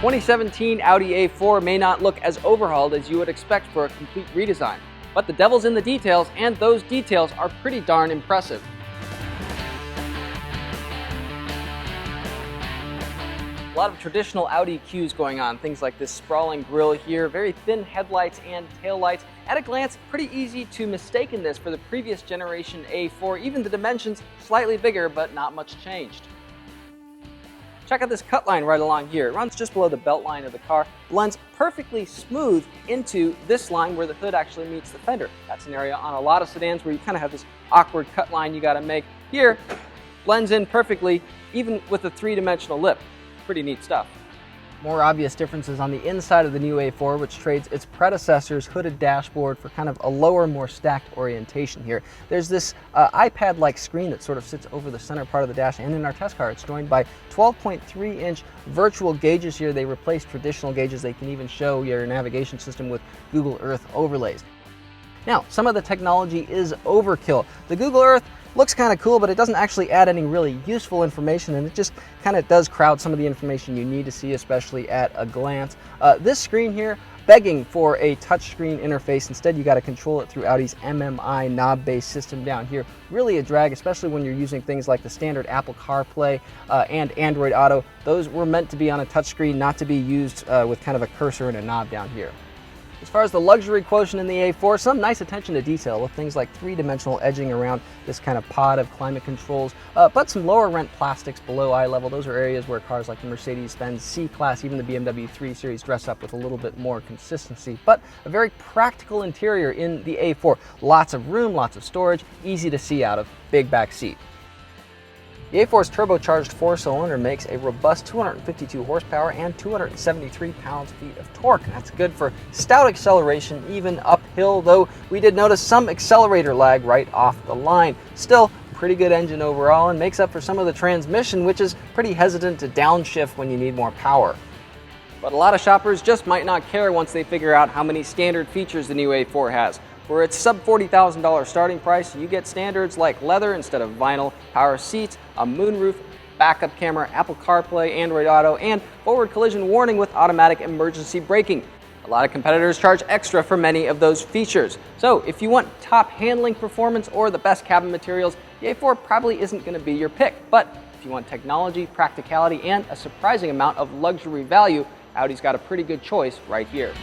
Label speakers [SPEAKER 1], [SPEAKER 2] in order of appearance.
[SPEAKER 1] 2017 Audi A4 may not look as overhauled as you would expect for a complete redesign, but the devil's in the details, and those details are pretty darn impressive. A lot of traditional Audi cues going on, things like this sprawling grille here, very thin headlights and taillights. At a glance, pretty easy to mistaken this for the previous generation A4, even the dimensions slightly bigger, but not much changed. Check out this cut line right along here. It runs just below the belt line of the car, blends perfectly smooth into this line where the hood actually meets the fender. That's an area on a lot of sedans where you kind of have this awkward cut line you got to make. Here, blends in perfectly, even with a three-dimensional lip. Pretty neat stuff. More obvious differences on the inside of the new A4, which trades its predecessor's hooded dashboard for kind of a lower, more stacked orientation here. There's this iPad-like screen that sort of sits over the center part of the dash, and in our test car it's joined by 12.3-inch virtual gauges here. They replace traditional gauges. They can even show your navigation system with Google Earth overlays. Now, some of the technology is overkill. The Google Earth looks kind of cool, but it doesn't actually add any really useful information, and it just kind of does crowd some of the information you need to see, especially at a glance. This screen here, begging for a touchscreen interface. Instead, you got to control it through Audi's MMI knob-based system down here. Really a drag, especially when you're using things like the standard Apple CarPlay and Android Auto. Those were meant to be on a touchscreen, not to be used with kind of a cursor and a knob down here. As far as the luxury quotient in the A4, some nice attention to detail with things like three-dimensional edging around this kind of pod of climate controls, but some lower rent plastics below eye level. Those are areas where cars like the Mercedes-Benz C-Class, even the BMW 3 Series dress up with a little bit more consistency. But a very practical interior in the A4. Lots of room, lots of storage, easy to see out of, big back seat. The A4's turbocharged four-cylinder makes a robust 252 horsepower and 273 pounds-feet of torque. That's good for stout acceleration, even uphill, though we did notice some accelerator lag right off the line. Still, pretty good engine overall, and makes up for some of the transmission, which is pretty hesitant to downshift when you need more power. But a lot of shoppers just might not care once they figure out how many standard features the new A4 has. For its sub $40,000 starting price, you get standards like leather instead of vinyl, power seats, a moonroof, backup camera, Apple CarPlay, Android Auto, and forward collision warning with automatic emergency braking. A lot of competitors charge extra for many of those features. So if you want top handling performance or the best cabin materials, the A4 probably isn't going to be your pick. But if you want technology, practicality, and a surprising amount of luxury value, Audi's got a pretty good choice right here.